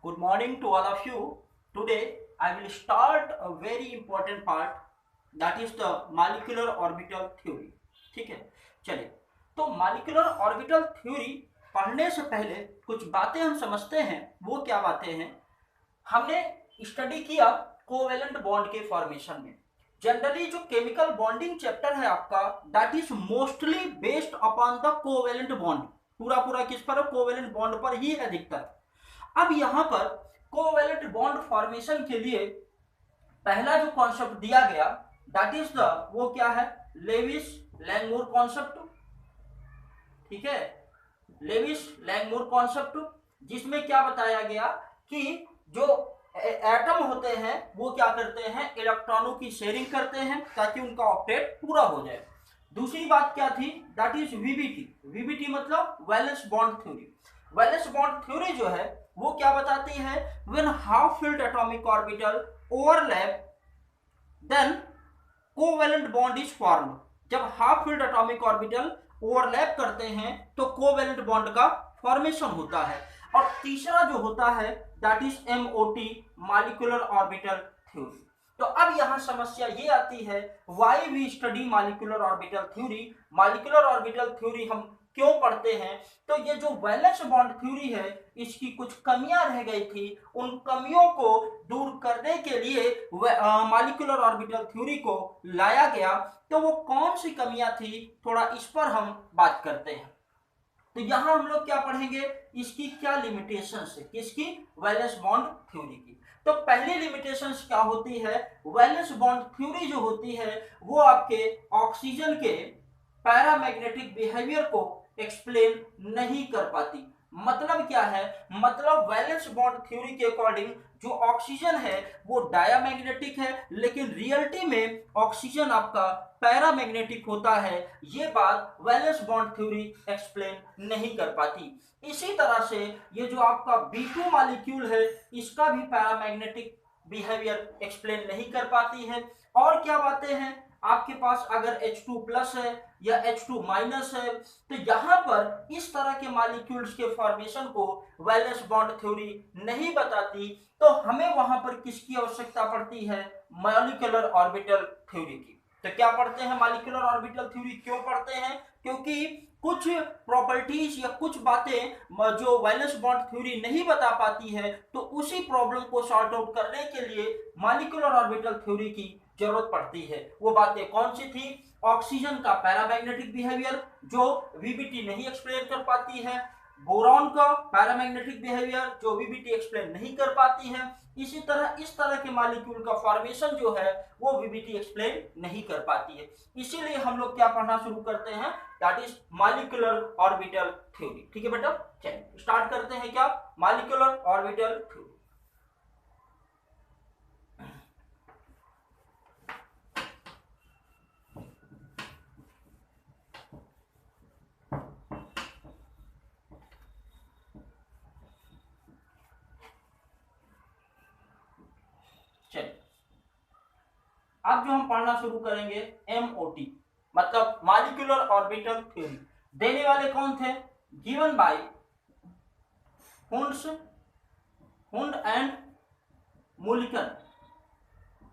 Good morning to all of you. Today I will start a very important part, that is the molecular orbital theory. ठीक है, चलिए। तो molecular orbital theory पढ़ने से पहले कुछ बातें हम समझते हैं। वो क्या बातें हैं? हमने स्टडी किया कोवेलेंट बॉन्ड के फॉर्मेशन में। जनरली जो केमिकल बॉन्डिंग चैप्टर है आपका, that is mostly based upon the covalent bond. पूरा किस पर? कोवेलेंट बॉन्ड पर ही अधिकतर। अब यहां पर कोवेलेंट बॉन्ड फॉर्मेशन के लिए पहला जो कॉन्सेप्ट दिया गया, दैट इज द, वो क्या है? Lewis Langmuir concept. ठीक है, लेविस लैंगमुर कॉन्सेप्ट, जिसमें क्या बताया गया कि जो एटम होते हैं वो क्या करते हैं? इलेक्ट्रॉनों की शेयरिंग करते हैं ताकि उनका ऑक्टेट पूरा हो जाए। दूसरी बात क्या थी? That is VBT. वीबीटी मतलब valence bond theory. Valence bond theory जो है वो क्या बताती है? When half filled atomic orbital overlap then covalent bond is formed. जब half filled atomic orbital overlap करते हैं तो कोवेलेंट बॉन्ड का फॉर्मेशन होता है। और तीसरा जो होता है that is MOT, molecular orbital theory. तो अब यहां समस्या ये आती है, why we study molecular orbital theory. Molecular orbital theory हम क्यों पढ़ते हैं? तो ये जो वैलेंस बॉन्ड थ्योरी है इसकी कुछ कमियां रह गई थी, उन कमियों को दूर करने के लिए मॉलिक्यूलर ऑर्बिटल थ्योरी को लाया गया। तो वो कौन सी कमियां थी, थोड़ा इस पर हम बात करते हैं। तो यहां हम लोग क्या पढ़ेंगे? इसकी क्या लिमिटेशंस है, किसकी? वैलेंस बॉन्ड थ्योरी की। तो पहली लिमिटेशंस क्या होती है? वैलेंस बॉन्ड थ्योरी जो होती है वो आपके ऑक्सीजन के पैरामैग्नेटिक बिहेवियर को एक्सप्लेन नहीं कर पाती। मतलब क्या है? मतलब वैलेंस बॉन्ड थ्योरी के अकॉर्डिंग जो ऑक्सीजन है वो डायामैग्नेटिक है, लेकिन रियलिटी में ऑक्सीजन आपका पैरामैग्नेटिक होता है। ये बात वैलेंस बॉन्ड थ्योरी एक्सप्लेन नहीं कर पाती। इसी तरह से ये जो आपका B2 मॉलिक्यूल है इसका भी पैरामैग्नेटिक बिहेवियर एक्सप्लेन नहीं कर पाती है। और क्या बातें हैं? आपके पास अगर H2 प्लस है या H2 माइनस है तो यहां पर इस तरह के मॉलिक्यूल्स के फॉर्मेशन को वैलेंस बॉन्ड थ्योरी नहीं बताती। तो हमें वहां पर किसकी आवश्यकता पड़ती है? मॉलिक्यूलर ऑर्बिटल थ्योरी की। तो क्या पढ़ते हैं? मॉलिक्यूलर ऑर्बिटल थ्योरी क्यों पढ़ते हैं? क्योंकि कुछ प्रॉपर्टीज या कुछ बातें जो वैलेंस बॉन्ड थ्योरी नहीं बता पाती है, तो उसी प्रॉब्लम को सॉर्ट आउट करने के लिए मॉलिक्यूलर ऑर्बिटल थ्योरी की जरूरत पड़ती है। वो बातें कौन सी थी? ऑक्सीजन का पैरामैग्नेटिक बिहेवियर जो वीबीटी नहीं एक्सप्लेन कर पाती है, बोरॉन का पैरामैग्नेटिक बिहेवियर जो वीबीटी एक्सप्लेन नहीं कर पाती है। इसी तरह इस तरह के मॉलिक्यूल का फॉर्मेशन जो है वो वीबीटी एक्सप्लेन नहीं कर पाती है। इसीलिए हम लोग क्या पढ़ना शुरू करते हैं? That is molecular orbital theory. ठीक है बेटा, चलिए स्टार्ट करते हैं। क्या? Molecular orbital theory. अब जो हम पढ़ना शुरू करेंगे एमओटी मतलब मॉलिक्यूलर ऑर्बिटल थ्योरी। देने वाले कौन थे? Given by Hund and Mulliken.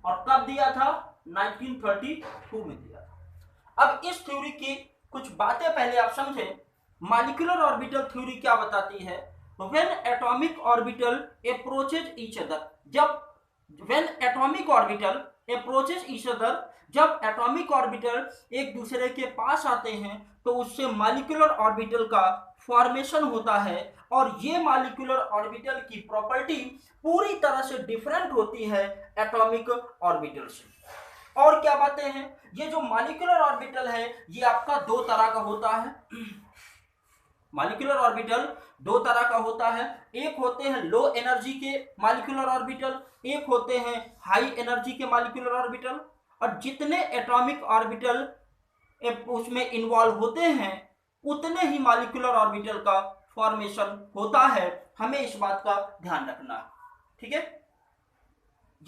और कब दिया था? 1932 में दिया था। अब इस थ्योरी की कुछ बातें पहले आप समझें। मॉलिक्यूलर ऑर्बिटल थ्योरी क्या बताती है? When atomic orbital approaches each other, when atomic orbital approaches each other, जब एटॉमिक ऑर्बिटल एक दूसरे के पास आते हैं तो उससे मॉलिक्यूलर ऑर्बिटल का फॉर्मेशन होता है। और ये मॉलिक्यूलर ऑर्बिटल की प्रॉपर्टी पूरी तरह से डिफरेंट होती है एटॉमिक ऑर्बिटल से। और क्या बातें हैं? ये जो मॉलिक्यूलर ऑर्बिटल है ये आपका दो तरह का होता है। मॉलिक्यूलर ऑर्बिटल दो तरह का होता है। एक होते हैं लो एनर्जी के मॉलिक्यूलर ऑर्बिटल, एक होते हैं हाई एनर्जी के मॉलिक्यूलर ऑर्बिटल। और जितने एटॉमिक ऑर्बिटल उसमें इन्वॉल्व होते हैं उतने ही मॉलिक्यूलर ऑर्बिटल का फॉर्मेशन होता है। हमें इस बात का ध्यान रखना। ठीक है,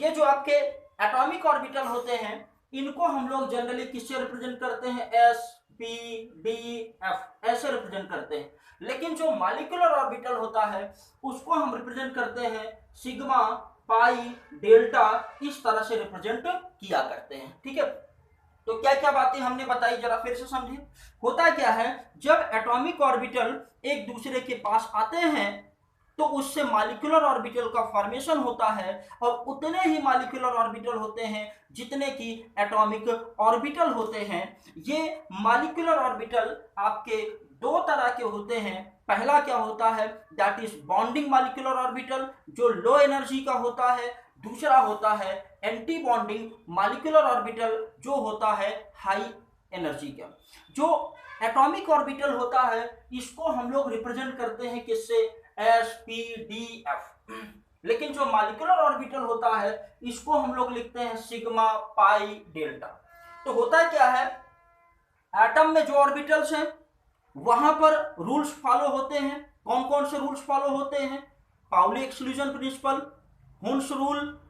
ये जो आपके एटॉमिक ऑर्बिटल होते हैं इनको हम लोग जनरली किससे रिप्रेजेंट करते हैं? एस, पी, डी, एफ ऐसे रिप्रेजेंट करते हैं। लेकिन जो मॉलिक्यूलर ऑर्बिटल होता है उसको हम रिप्रेजेंट करते हैं सिग्मा, पाई, डेल्टा, इस तरह से रिप्रेजेंट किया करते हैं। ठीक है, तो क्या क्या बातें हमने बताई जरा फिर से समझिए। होता क्या है, जब एटॉमिक ऑर्बिटल एक दूसरे के पास आते हैं तो उससे मॉलिक्यूलर ऑर्बिटल का फॉर्मेशन होता है, और उतने ही मॉलिक्यूलर ऑर्बिटल होते हैं जितने की एटॉमिक ऑर्बिटल होते हैं। ये मॉलिक्यूलर ऑर्बिटल आपके दो तरह के होते हैं। पहला क्या होता है, that is bonding molecular orbital, जो लो एनर्जी का होता है। दूसरा होता है एंटी बॉन्डिंग मॉलिक्यूलर ऑर्बिटल, जो होता है हाई एनर्जी का। जो एटॉमिक ऑर्बिटल होता है इसको हम लोग रिप्रेजेंट करते हैं किससे, एस, पी, डी, एफ। लेकिन जो मॉलिक्यूलर ऑर्बिटल होता है इसको हम लोग लिखते हैं सिग्मा, पाई, डेल्टा। तो होता क्या है, एटम में जो ऑर्बिटल्स हैं वहां पर रूल्स फॉलो होते हैं। कौन कौन से रूल्स फॉलो होते हैं, Pauli exclusion principle, Hund's rule,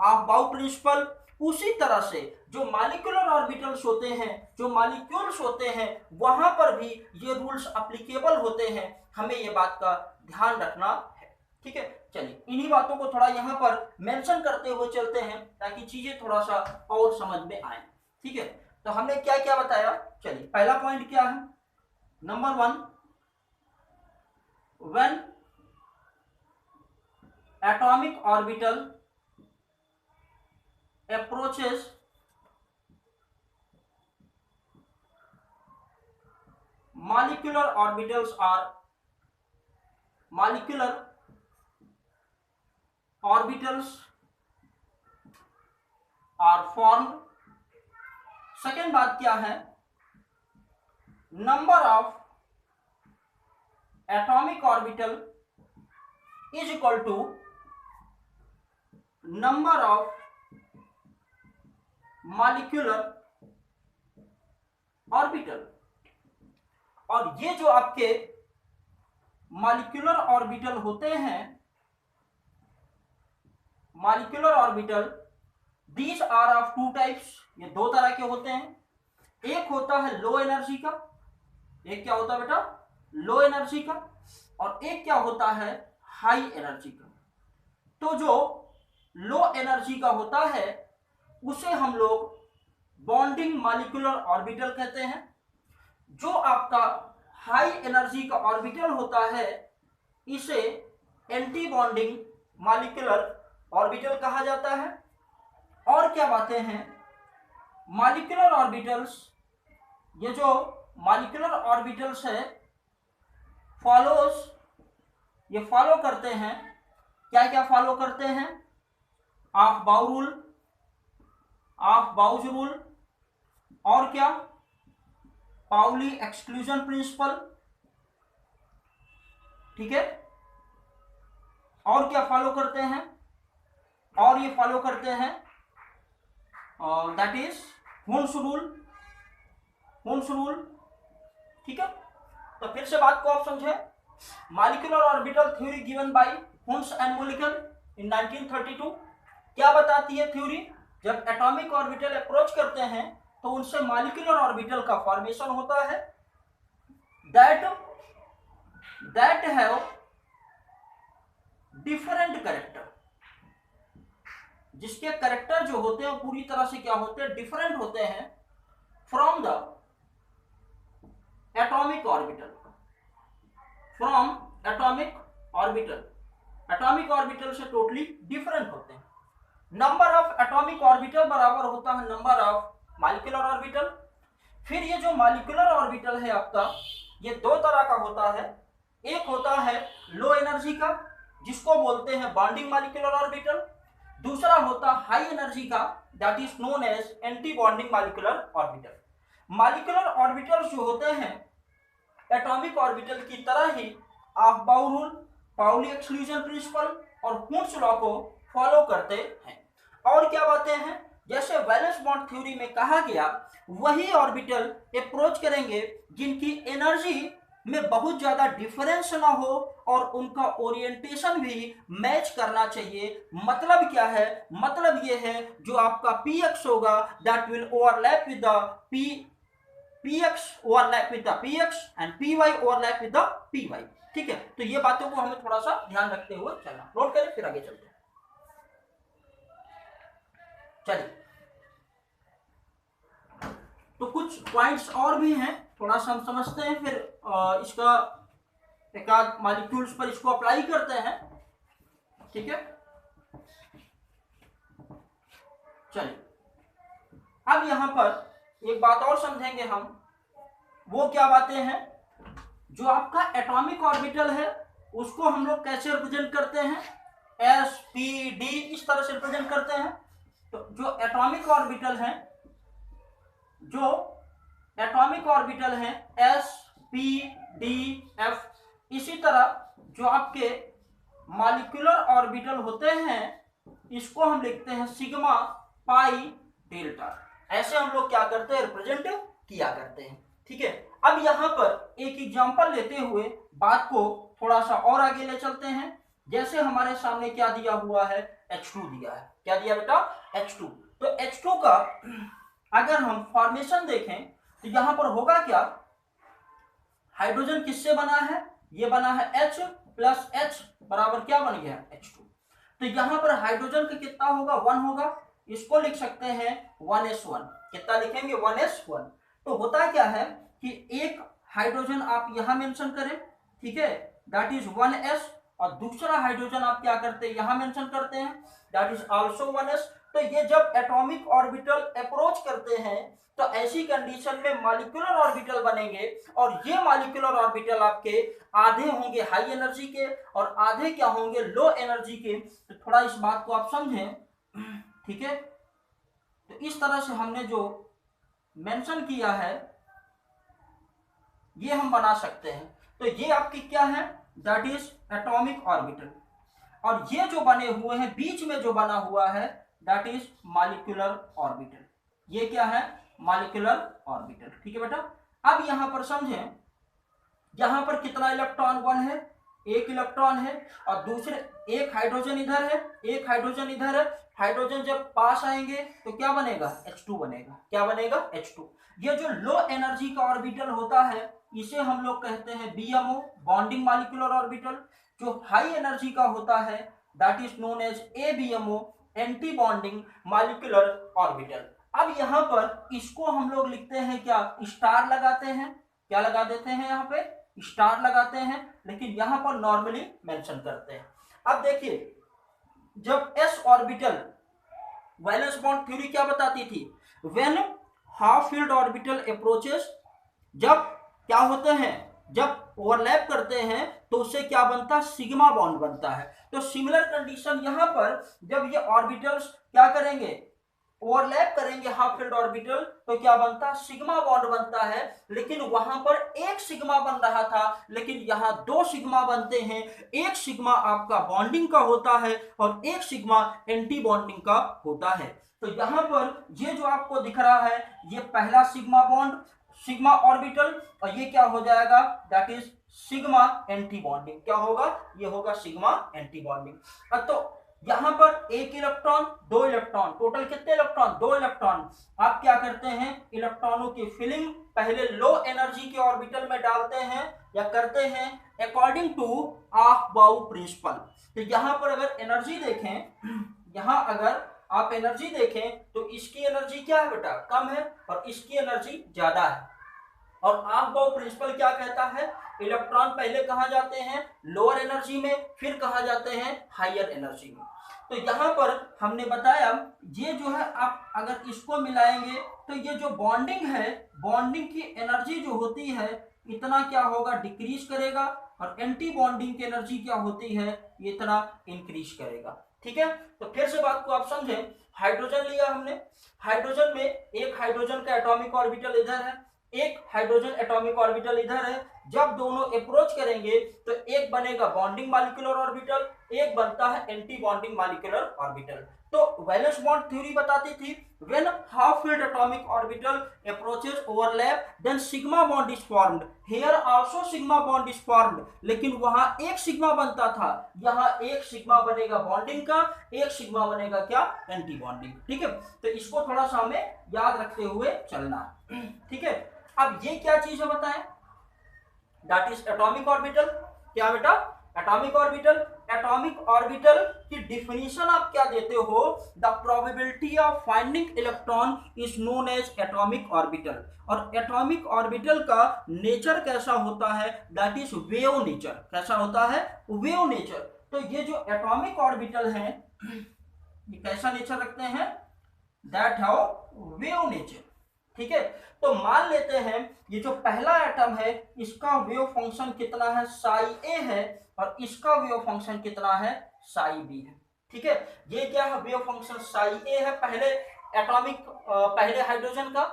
aufbau principle. उसी तरह से जो मॉलिक्यूलर ऑर्बिटल्स होते हैं, जो मॉलिक्यूल्स होते हैं, वहां पर भी ये रूल्स एप्लीकेबल होते हैं। हमें ये बात का ध्यान रखना है। ठीक है, चलिए इन्हीं बातों को थोड़ा यहाँ पर मेंशन करते हुए चलते हैं ताकि चीजें थोड़ा सा और समझ में आए। ठीक है, तो हमने क्या क्या बताया, चलिए पहला पॉइंट क्या है, number 1, when atomic orbital approaches molecular orbitals are formed। Second बात क्या है, number of atomic orbital is equal to number of molecular orbital. और ये जो आपके मॉलिक्यूलर ऑर्बिटल होते हैं, molecular orbital, these are of two types, ये दो तरह के होते हैं। एक होता है लो एनर्जी का, एक क्या होता है बेटा, लो एनर्जी का, और एक क्या होता है, हाई एनर्जी का। तो जो लो एनर्जी का होता है उसे हम लोग बॉन्डिंग मॉलिक्यूलर ऑर्बिटल कहते हैं। जो आपका हाई एनर्जी का ऑर्बिटल होता है इसे एंटी बॉन्डिंग मॉलिक्यूलर ऑर्बिटल कहा जाता है। और क्या बातें हैं, मॉलिक्यूलर ऑर्बिटल्स, ये जो मॉलिक्यूलर ऑर्बिटल्स है फॉलोज, ये फॉलो करते हैं, क्या क्या फॉलो करते हैं, ऑफ-बाउ रूल, ऑफ-बाउज रूल, और क्या, पाउली एक्सक्लूजन प्रिंसिपल। ठीक है, और क्या फॉलो करते हैं, और ये फॉलो करते हैं that is Hund's rule, Hund's rule. ठीक है, तो फिर से बात को आप समझे, molecular orbital theory given by Hund's and Mulliken in 1932। क्या बताती है थ्योरी, जब एटॉमिक ऑर्बिटल अप्रोच करते हैं तो उनसे मॉलिक्यूलर ऑर्बिटल का फॉर्मेशन होता है दैट हैव डिफरेंट कैरेक्टर, जिसके कैरेक्टर जो होते हैं पूरी तरह से क्या होते हैं, डिफरेंट होते हैं from the atomic orbital, from atomic orbital, atomic orbital से टोटली डिफरेंट होते हैं। नंबर ऑफ एटॉमिक ऑर्बिटल बराबर होता है नंबर ऑफ मॉलिक्यूलर ऑर्बिटल। फिर ये जो मॉलिक्यूलर ऑर्बिटल है आपका, ये दो तरह का होता है। एक होता है लो एनर्जी का, जिसको बोलते हैं बॉन्डिंग मॉलिक्यूलर ऑर्बिटल। दूसरा होता है हाई एनर्जी का, that is known as anti bonding molecular orbital. Molecular orbital जो होते हैं एटॉमिक ऑर्बिटल की तरह ही aufbau rule, Pauli exclusion principle और हुन्स लॉ को फॉलो करते हैं। और क्या बातें हैं, जैसे वैलेंस बॉन्ड थ्योरी में कहा गया, वही ऑर्बिटल अप्रोच करेंगे जिनकी एनर्जी में बहुत ज्यादा डिफरेंस ना हो और उनका ओरिएंटेशन भी मैच करना चाहिए। मतलब क्या है, मतलब ये है जो आपका px होगा that will overlap with the p px overlap with the px and py overlap with the py। ठीक है, तो ये बातों को हमें थोड़ा सा ध्यान रखते हुए चलना। नोट करें, फिर आगे चलते हैं। चलिए, तो कुछ पॉइंट्स और भी हैं, थोड़ा सा हम समझते हैं, फिर इसका एक आध मॉलिक्यूल्स पर इसको अप्लाई करते हैं। ठीक है, चलिए अब यहां पर एक बात और समझेंगे हम। वो क्या बातें हैं? जो आपका एटॉमिक ऑर्बिटल है उसको हम लोग कैसे रिप्रेजेंट करते हैं? एस पी डी, इस तरह से रिप्रेजेंट करते हैं। तो जो एटॉमिक ऑर्बिटल हैं एस पी डी एफ, इसी तरह जो आपके मॉलिक्यूलर ऑर्बिटल होते हैं इसको हम लिखते हैं सिग्मा पाई डेल्टा। ऐसे हम लोग क्या करते हैं? रिप्रेजेंट किया करते हैं। ठीक है, अब यहां पर एक एग्जांपल लेते हुए बात को थोड़ा सा और आगे ले चलते हैं। जैसे हमारे सामने क्या दिया हुआ है? H2 दिया है। क्या दिया बेटा? H2। तो H2 का अगर हम फॉर्मेशन देखें तो यहां पर होगा क्या? हाइड्रोजन किससे बना है? ये बना है H प्लस H बराबर क्या बन गया? H2। तो यहां पर हाइड्रोजन का कितना होगा? 1 होगा। इसको लिख सकते हैं 1s1। कितना लिखेंगे? 1s1। तो होता क्या है कि एक हाइड्रोजन आप यहां मेंशन करें, ठीक है, दैट इज 1s, और दूसरा हाइड्रोजन आप क्या करते हैं? यहां मेंशन करते हैं, दैट इज आल्सो 1s। तो ये जब एटॉमिक ऑर्बिटल अप्रोच करते हैं तो ऐसी कंडीशन में मॉलिक्यूलर ऑर्बिटल बनेंगे, और ये मॉलिक्यूलर ऑर्बिटल आपके आधे होंगे हाई एनर्जी के और आधे क्या होंगे? लो एनर्जी के। तो थोड़ा इस बात को आप समझें। ठीक है, तो इस तरह से हमने जो मेंशन किया है ये हम बना सकते हैं। तो ये आपकी क्या है? That is atomic orbital. और ये जो बने हुए हैं बीच में जो बना हुआ है दैट इज मॉलिक्यूलर ऑर्बिटल। ये क्या है? Molecular orbital. ठीक है बेटा, अब यहां पर समझें, यहां पर कितना इलेक्ट्रॉन? 1 है, एक इलेक्ट्रॉन है, और दूसरे एक हाइड्रोजन इधर है, एक हाइड्रोजन इधर है। हाइड्रोजन जब पास आएंगे तो क्या बनेगा? H2 बनेगा। क्या बनेगा? H2। ये जो लो एनर्जी का ऑर्बिटल होता है इसे हम लोग कहते हैं BMO, बॉन्डिंग मॉलिक्यूलर ऑर्बिटल। जो हाई एनर्जी का होता है that is known as ABMO, anti bonding molecular orbital. अब यहां पर इसको हम लोग लिखते हैं क्या? स्टार लगाते हैं। क्या लगा देते हैं? यहां पे स्टार लगाते हैं, लेकिन यहां पर नॉर्मली मेंशन करते हैं। अब देखिए, जब s orbital, valence bond theory क्या बताती थी? When half filled orbital approaches, जब क्या होते हैं? जब ओवरलैप करते हैं तो उससे क्या बनता है? सिग्मा बॉन्ड बनता है। तो सिमिलर कंडीशन यहां पर जब ये ऑर्बिटल्स क्या करेंगे? ओवरलैप करेंगे हाफ फील्ड ऑर्बिटल, तो क्या बनता है? सिग्मा बॉन्ड बनता है। लेकिन वहां पर एक सिग्मा बन रहा था, लेकिन यहां 2 सिग्मा बनते हैं। एक सिग्मा आपका बॉन्डिंग का होता है और एक सिग्मा एंटी बॉन्डिंग का होता है। तो यहां पर ये जो आपको दिख रहा है ये पहला सिग्मा बॉन्ड, सिग्मा ऑर्बिटल, और ये क्या हो जाएगा? That is sigma anti bonding. क्या होगा? ये होगा सिग्मा एंटी बॉन्डिंग। तो यहां पर एक इलेक्ट्रॉन, 2 इलेक्ट्रॉन, टोटल कितने इलेक्ट्रॉन? 2 इलेक्ट्रॉन। आप क्या करते हैं? इलेक्ट्रॉनों की फिलिंग पहले लो एनर्जी के ऑर्बिटल में डालते हैं या करते हैं अकॉर्डिंग टू ऑफ-बाउ प्रिंसिपल। तो यहां पर अगर एनर्जी देखें, यहां अगर आप एनर्जी देखें तो इसकी एनर्जी क्या है बेटा? कम है, और इसकी एनर्जी ज्यादा है। और ऑफ-बाउ प्रिंसिपल क्या कहता है? इलेक्ट्रॉन पहले कहां जाते हैं? लोअर एनर्जी में, फिर कहां जाते हैं? हायर एनर्जी में। तो यहां पर हमने बताया ये जो है, आप अगर इसको मिलाएंगे तो ये जो बॉन्डिंग है, बॉन्डिंग की एनर्जी जो होती है इतना क्या होगा? डिक्रीज करेगा, और एंटी बॉन्डिंग की एनर्जी क्या होती है? ये इतना इंक्रीज करेगा। ठीक है, तो फिर से बात को आप समझें। हाइड्रोजन लिया हमने, हाइड्रोजन में एक हाइड्रोजन का एटॉमिक ऑर्बिटल इधर है, एक हाइड्रोजन एटॉमिक ऑर्बिटल इधर है। जब दोनों अप्रोच करेंगे तो एक बनेगा बॉन्डिंग मॉलिक्यूलर ऑर्बिटल, एक बनता है एंटी बॉन्डिंग मॉलिक्यूलर ऑर्बिटल। तो वैलेंस बॉन्ड थ्योरी बताती थी when half field atomic orbital approaches overlap then sigma bond is formed. Here also sigma bond is formed, लेकिन वहां एक सिग्मा बनता था, यहां एक सिग्मा बनेगा बॉन्डिंग का, एक सिग्मा बनेगा क्या? Anti bonding. ठीक है, तो इसको थोड़ा सा हमें याद रखते हुए चलना। ठीक है, अब ये क्या चीज है बताएं, दैट इज एटॉमिक ऑर्बिटल। क्या बेटा, एटॉमिक ऑर्बिटल। एटॉमिक ऑर्बिटल की डिफिनीशन आप क्या देते हो, the probability of finding electron is known as atomic orbital. और एटॉमिक ऑर्बिटल का नेचर कैसा होता है, दैट इज वेव नेचर। कैसा होता है, वेव नेचर। तो ये जो एटॉमिक ऑर्बिटल है ये कैसा नेचर रखते हैं, दैट हैव वेव नेचर। ठीक है, तो मान लेते हैं ये जो पहला एटम है इसका वेव फंक्शन कितना है, साई ए है, और इसका वेव फंक्शन कितना है, साई बी है। ठीक है, ये क्या है, वेव फंक्शन साई ए है पहले एटॉमिक पहले हाइड्रोजन का,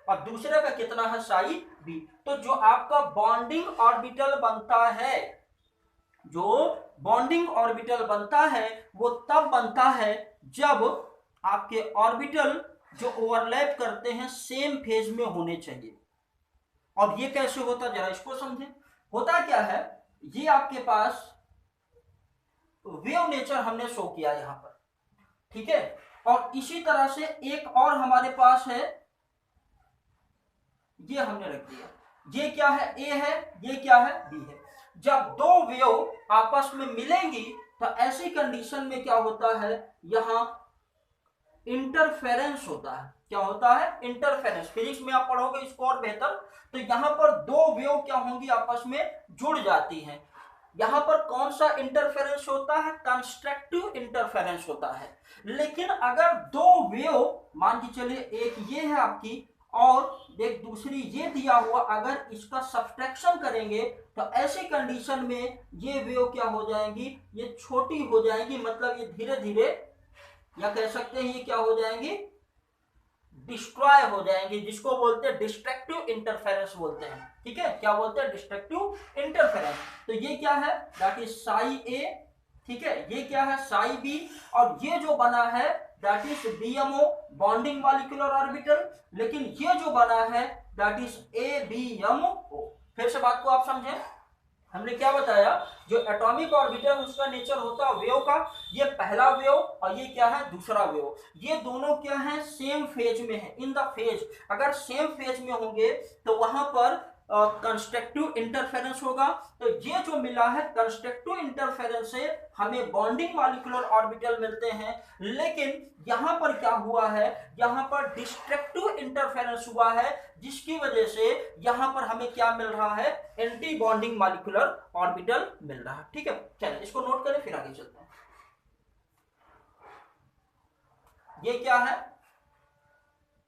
और दूसरे का कितना है, साई बी। तो जो आपका बॉन्डिंग ऑर्बिटल बनता है, जो बॉन्डिंग ऑर्बिटल बनता है वो तब बनता है जब आपके ऑर्बिटल जो ओवरलैप करते हैं सेम फेज में होने चाहिए। और ये कैसे होता है जरा इसको समझें। होता क्या है, ये आपके पास वेव नेचर हमने शो किया यहां पर, ठीक है, और इसी तरह से एक और हमारे पास है, ये हमने रख दिया, ये क्या है, ए है, ये क्या है, बी है। जब दो वेव आपस में मिलेंगी तो ऐसी कंडीशन में क्या होता है, यहां इंटरफेरेंस होता है। क्या होता है, इंटरफेरेंस। फिजिक्स में आप पढ़ोगे इसको और बेहतर। तो यहां पर दो वेव क्या होंगी, आपस में जुड़ जाती हैं। यहां पर कौन सा इंटरफेरेंस होता है, कंस्ट्रक्टिव इंटरफेरेंस होता है। लेकिन अगर दो वेव मान के चलिए एक ये है आपकी और एक दूसरी ये दिया हुआ, अगर इसका सब्सट्रैक्शन करेंगे तो ऐसी कंडीशन में ये वेव क्या हो जाएंगी, ये छोटी हो जाएंगी, मतलब ये धीरे धीरे, या कह सकते हैं ये क्या हो जाएंगी, डिस्ट्रॉय हो जाएंगे, जिसको बोलते हैं डिस्ट्रक्टिव इंटरफेरेंस बोलते हैं। ठीक है, क्या बोलते हैं, डिस्ट्रक्टिव इंटरफेरेंस। तो ये क्या है, दैट इज साई ए, ठीक है, ये क्या है, साई बी, और ये जो बना है that is BMO, bonding molecular orbital. लेकिन ये जो बना है दैट इज एबीएमओ। फिर से बात को आप समझें, हमने क्या बताया, जो एटॉमिक ऑर्बिटल उसका नेचर होता है वेव का, ये पहला वेव और ये क्या है, दूसरा वेव। ये दोनों क्या है, सेम फेज में है, इन द फेज। अगर सेम फेज में होंगे तो वहां पर कंस्ट्रक्टिव इंटरफेरेंस होगा। तो ये जो मिला है कंस्ट्रक्टिव इंटरफेरेंस से हमें बॉन्डिंग मॉलिक्यूलर ऑर्बिटल मिलते हैं। लेकिन यहां पर क्या हुआ है, यहां पर डिस्ट्रक्टिव इंटरफेरेंस हुआ है, जिसकी वजह से यहां पर हमें क्या मिल रहा है, एंटी बॉन्डिंग मॉलिक्यूलर ऑर्बिटल मिल रहा है। ठीक है, चलिए इसको नोट करें फिर आगे चलते हैं। ये क्या है,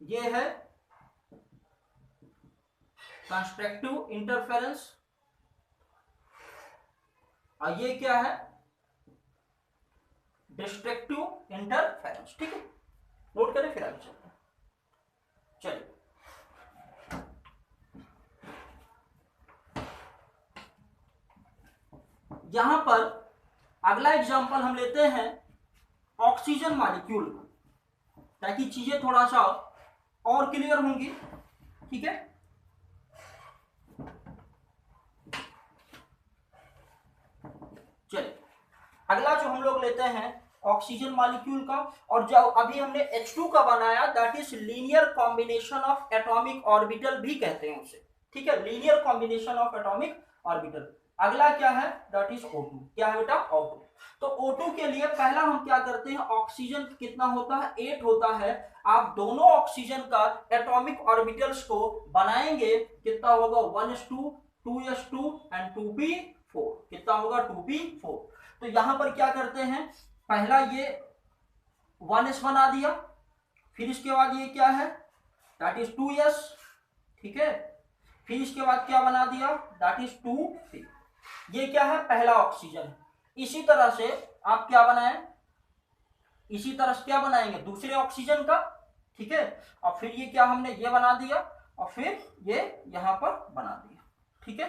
ये है कंस्ट्रक्टिव इंटरफेरेंस, और ये क्या है, डिस्ट्रक्टिव इंटरफेरेंस। ठीक है, नोट करें फिर आगे चलते हैं। चलिए यहां पर अगला एग्जांपल हम लेते हैं ऑक्सीजन मॉलिक्यूल, ताकि चीजें थोड़ा सा और क्लियर होंगी। ठीक है, चलिए अगला जो हम लोग लेते हैं ऑक्सीजन मॉलिक्यूल का, और जो अभी हमने H2 का बनाया that is linear combination of atomic orbital भी कहते हैं उसे। ठीक है, linear combination of atomic orbital. अगला क्या है, दैट इज O2। क्या है बेटा, O2। तो O2 के लिए पहला हम क्या करते हैं, ऑक्सीजन कितना होता है, 8 होता है। आप दोनों ऑक्सीजन का एटॉमिक ऑर्बिटल्स को बनाएंगे, कितना होगा, 1s2, 2s2 एंड 2p4। कितना होगा, 2p4। तो यहां पर क्या करते हैं, पहला ये 1s बना दिया, फिर इसके बाद ये क्या है, दैट इज 2s। ठीक है, फिर इसके बाद क्या बना दिया, दैट इज 2p। ये क्या है, पहला ऑक्सीजन है। इसी तरह से आप क्या बनाएं, इसी तरह से क्या बनाएंगे, दूसरे ऑक्सीजन का। ठीक है, और फिर ये क्या हमने ये बना दिया, और फिर ये यहां पर बना दिया। ठीक है,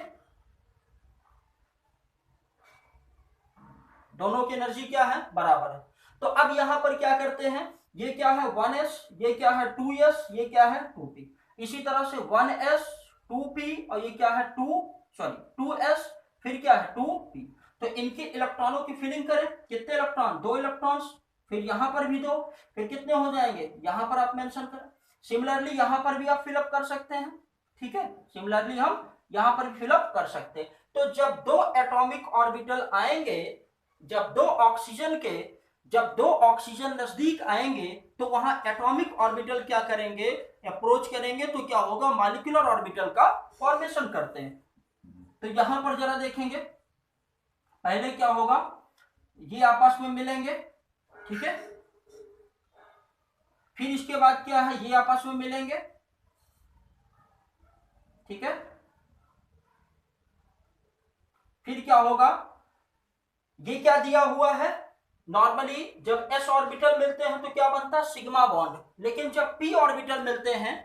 दोनों की एनर्जी क्या है, बराबर है। तो अब यहां पर क्या करते हैं, ये क्या है 1s, ये क्या है 2s, ये क्या है 2p। इसी तरह से 1s 2p और ये क्या है 2s, फिर क्या है 2p। तो इनके इलेक्ट्रॉनों की फिलिंग करें, कितने इलेक्ट्रॉन, 2 इलेक्ट्रॉन्स, फिर यहां पर भी 2, फिर कितने हो जाएंगे, यहां पर आप मेंशन करें। सिमिलरली यहां पर भी आप फिलअप कर सकते हैं। ठीक है, सिमिलरली हम यहां पर फिलअप कर सकते हैं। तो जब दो एटॉमिक ऑर्बिटल आएंगे, जब दो ऑक्सीजन नजदीक आएंगे तो वहां एटॉमिक ऑर्बिटल क्या करेंगे, अप्रोच करेंगे, तो क्या होगा, मॉलिक्यूलर ऑर्बिटल का फॉर्मेशन करते हैं। तो यहां पर जरा देखेंगे, पहले क्या होगा, ये आपस में मिलेंगे, ठीक है, फिर इसके बाद क्या है, ये आपस में मिलेंगे, ठीक है, फिर क्या होगा, ये क्या दिया हुआ है, नॉर्मली जब s ऑर्बिटल मिलते हैं तो क्या बनता है, सिग्मा बॉन्ड, लेकिन जब p ऑर्बिटल मिलते हैं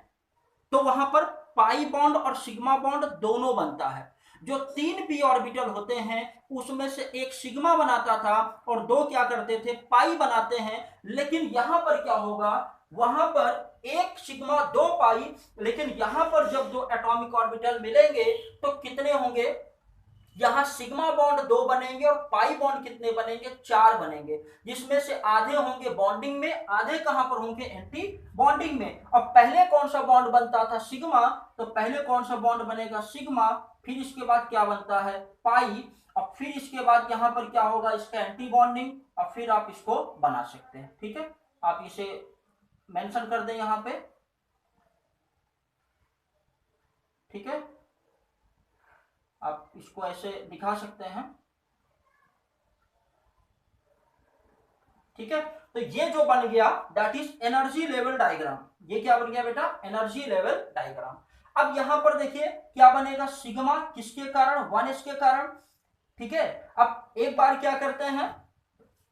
तो वहां पर पाई बॉन्ड और सिग्मा बॉन्ड दोनों बनता है। जो 3 p ऑर्बिटल होते हैं उसमें से एक सिग्मा बनाता था और दो क्या करते थे, पाई बनाते हैं। लेकिन यहां पर क्या होगा, वहां पर एक सिग्मा दो पाई, लेकिन यहां पर जब दो एटॉमिक ऑर्बिटल मिलेंगे तो कितने होंगे, यहां सिग्मा बॉन्ड 2 बनेंगे और पाई बॉन्ड कितने बनेंगे, 4 बनेंगे, जिसमें से आधे होंगे बॉन्डिंग में, आधे कहां पर होंगे, एंटी बॉन्डिंग में। और पहले कौन सा बॉन्ड बनता था, सिग्मा, तो पहले कौन सा बॉन्ड बनेगा, सिग्मा, फिर इसके बाद क्या बनता है, पाई, और फिर इसके बाद यहां पर क्या होगा, इसका एंटी बॉन्डिंग, और फिर आप इसको बना सकते हैं। ठीक है, आप इसे मेंशन कर दें यहां पे, ठीक है, आप इसको ऐसे दिखा सकते हैं, ठीक है। तो ये जो बन गया that is energy level diagram, ये क्या बन गया बेटा, एनर्जी लेवल डायग्राम। अब यहां पर देखिए क्या बनेगा, सिग्मा किसके कारण, 1s के कारण, ठीक है। अब एक बार क्या करते हैं,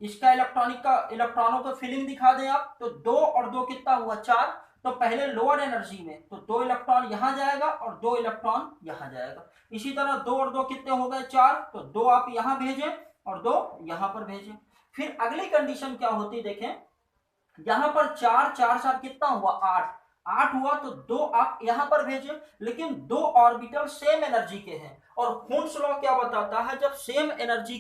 इसका इलेक्ट्रॉनों का फिलिंग दिखा दें आप, तो 2 और 2 कितना हुआ, 4। तो पहले लोअर एनर्जी में तो 2 इलेक्ट्रॉन यहां जाएगा और 2 इलेक्ट्रॉन यहां जाएगा। इसी तरह 2 और 2 कितने हो गए, 4, तो 2 आप यहां भेजें और 2 यहां पर भेजें। फिर अगली कंडीशन क्या होती, देखें, यहां पर 4 4 7 कितना हुआ, 8 8 हुआ, तो 2 आप यहां पर भेजें, लेकिन 2 ऑर्बिटल सेम एनर्जी के हैं। और हुन्स लॉ क्या बताता है, जब सेम एनर्जी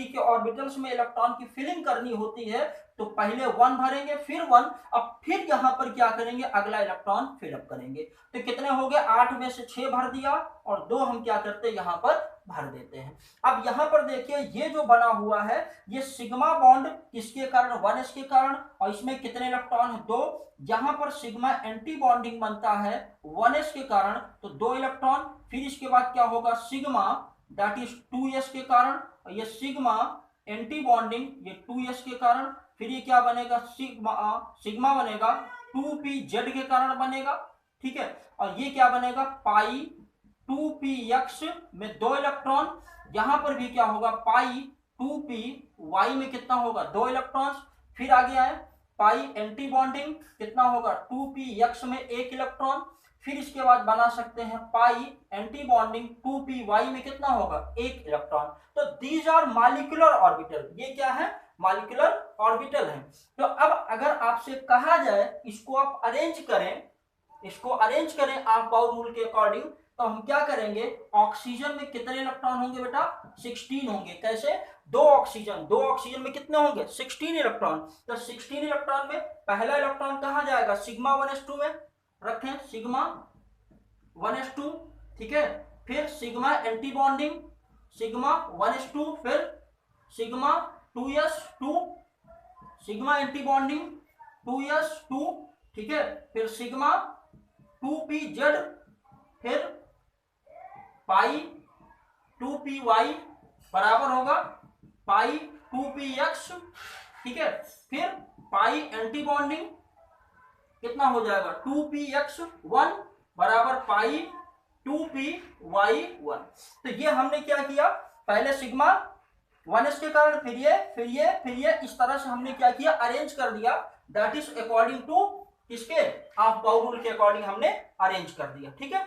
के ऑर्बिटल्स में इलेक्ट्रॉन की फिलिंग करनी होती है तो पहले 1 भरेंगे, फिर 1, अब फिर यहां पर क्या करेंगे, अगला इलेक्ट्रॉन फिलअप करेंगे। तो कितने हो गए, 8 में से 6 भर दिया और 2 हम क्या करते हैं, यहां पर भर देते हैं। अब यहां पर देखिए ये जो बना हुआ है, ये सिग्मा बॉन्ड किसके कारण, 1s के कारण, और इसमें कितने इलेक्ट्रॉन है, 2। यहां पर सिग्मा एंटी बॉन्डिंग बनता है 1s के कारण, तो 2 इलेक्ट्रॉन। फिर इसके बाद क्या होगा, सिग्मा दैट इज 2s के कारण, और ये सिग्मा एंटी बॉन्डिंग ये 2s के कारण। फिर ये क्या बनेगा, सिग्मा बनेगा 2pz के कारण बनेगा, ठीक है। और ये क्या बनेगा, पाई 2px में 2 इलेक्ट्रॉन, यहां पर भी क्या होगा, पाई 2py में कितना होगा, 2 इलेक्ट्रॉन। फिर आगे आए, पाई एंटी बॉन्डिंग कितना होगा, 2px में 1 इलेक्ट्रॉन। फिर इसके बाद बना सकते हैं पाई एंटी बॉन्डिंग 2py में कितना होगा, 1 इलेक्ट्रॉन। तो दीज आर मॉलिक्यूलर ऑर्बिटल, ये क्या है, मॉलिक्यूलर ऑर्बिटल है। तो अब अगर आपसे कहा जाए इसको आप अरेंज करें आप बाउर रूल के अकॉर्डिंग, तो हम क्या करेंगे, ऑक्सीजन में कितने इलेक्ट्रॉन होंगे बेटा, 16 होंगे। कैसे, दो ऑक्सीजन में कितने होंगे, 16 इलेक्ट्रॉन। तो 16 इलेक्ट्रॉन में पहला इलेक्ट्रॉन कहां जाएगा, सिग्मा 1s2 में रखें, सिग्मा 1s2, ठीक है। फिर sigma anti bonding sigma 1s2, फिर sigma 2s2, sigma anti bonding 2s2, ठीक है। फिर सिग्मा 2pz, फिर पाई 2py बराबर होगा पाई 2px, ठीक है। फिर पाई एंटी बॉन्डिंग कितना हो जाएगा, 2px1 बराबर पाई 2py1। तो ये हमने क्या किया, पहले सिग्मा 1s के कारण, फिर ये इस तरह से हमने क्या किया, अरेंज कर दिया, दैट इज अकॉर्डिंग टू इसके ऑफ बाउल रूल के अकॉर्डिंग हमने अरेंज कर दिया, ठीक है।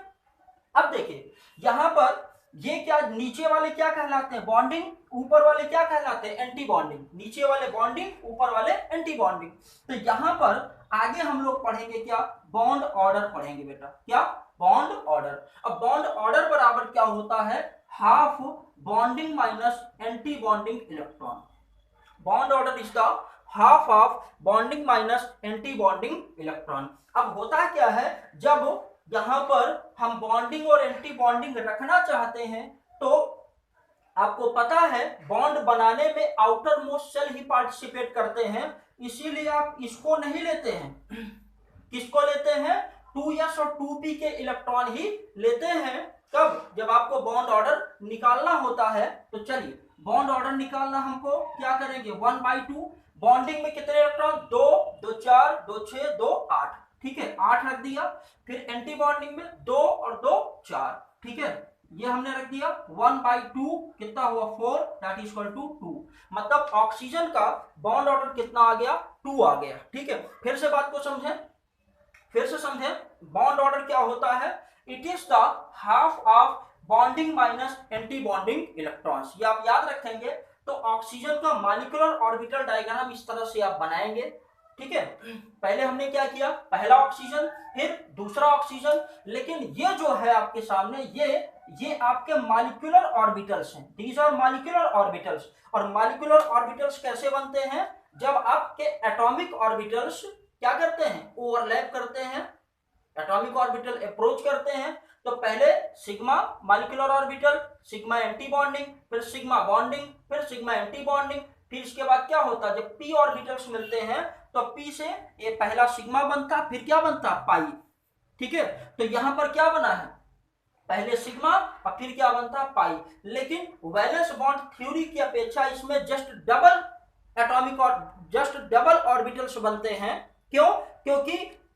अब देखिए यहां पर ये क्या, नीचे वाले क्या कहलाते हैं, बॉन्डिंग, ऊपर वाले क्या कहलाते हैं, एंटी बॉन्डिंग। नीचे वाले बॉन्डिंग, ऊपर वाले एंटी बॉन्डिंग। तो यहां पर आगे हम लोग पढ़ेंगे क्या, बॉन्ड ऑर्डर पढ़ेंगे बेटा, क्या, बॉन्ड ऑर्डर। अब बॉन्ड ऑर्डर बराबर क्या होता है, half bonding minus anti bonding electron. Bond order is the half of bonding minus anti bonding electron. अब होता क्या है, जब यहाँ पर हम बॉन्डिंग और एंटी बॉन्डिंग रखना चाहते हैं तो आपको पता है बॉन्ड बनाने में आउटर मोस्ट सेल ही पार्टिसिपेट करते हैं, इसीलिए आप इसको नहीं लेते हैं। किसको लेते हैं? 2s और 2p के इलेक्ट्रॉन ही लेते हैं। कब? जब आपको बॉन्ड ऑर्डर निकालना होता है। तो चलिए बॉन्ड ऑर्डर निकालना, हमको क्या करेंगे 1/2। बॉन्डिंग में कितने इलेक्ट्रॉन? 2, 2 4, 2 6, 2 8, ठीक है 8 रख दिया। फिर एंटी बॉन्डिंग में 2 और 2 4, ठीक है ये हमने रख दिया 1/2, कितना हुआ 4, दैट इज इक्वल टू 2। मतलब ऑक्सीजन का बॉन्ड ऑर्डर कितना आ गया? 2 आ गया, ठीक है। फिर से बात को समझें, बॉन्ड ऑर्डर क्या होता है? It is the half of bonding minus anti bonding electrons. ये आप याद रखेंगे। तो ऑक्सीजन का मॉलिक्यूलर ऑर्बिटल डायग्राम इस तरह से आप बनाएंगे, ठीक है। पहले हमने क्या किया? पहला ऑक्सीजन, फिर दूसरा ऑक्सीजन। लेकिन ये जो है आपके सामने, ये आपके मॉलिक्यूलर ऑर्बिटल्स हैं। These are molecular orbitals. और मॉलिक्यूलर ऑर्बिटल्स कैसे बनते हैं? जब आपके एटॉमिक ऑर्बिटल्स क्या करते हैं? ओवरलैप करते हैं, एटॉमिक ऑर्बिटल अप्रोच करते हैं। तो पहले sigma molecular orbital, sigma anti bonding, फिर सिग्मा बॉन्डिंग, फिर सिग्मा एंटी बॉन्डिंग। फिर इसके बाद क्या होता है? जब पी ऑर्बिटल्स मिलते हैं तो पी से ये पहला सिग्मा बनता, फिर क्या बनता? पाई, ठीक है। तो यहां पर क्या बना है? पहले सिग्मा और फिर क्या बनता? पाई। लेकिन वैलेंस बॉन्ड थ्योरी की अपेक्षा इसमें जस्ट डबल एटॉमिक और जस्ट डबल ऑर्बिटल्स बनते हैं। क्यों? क्योंकि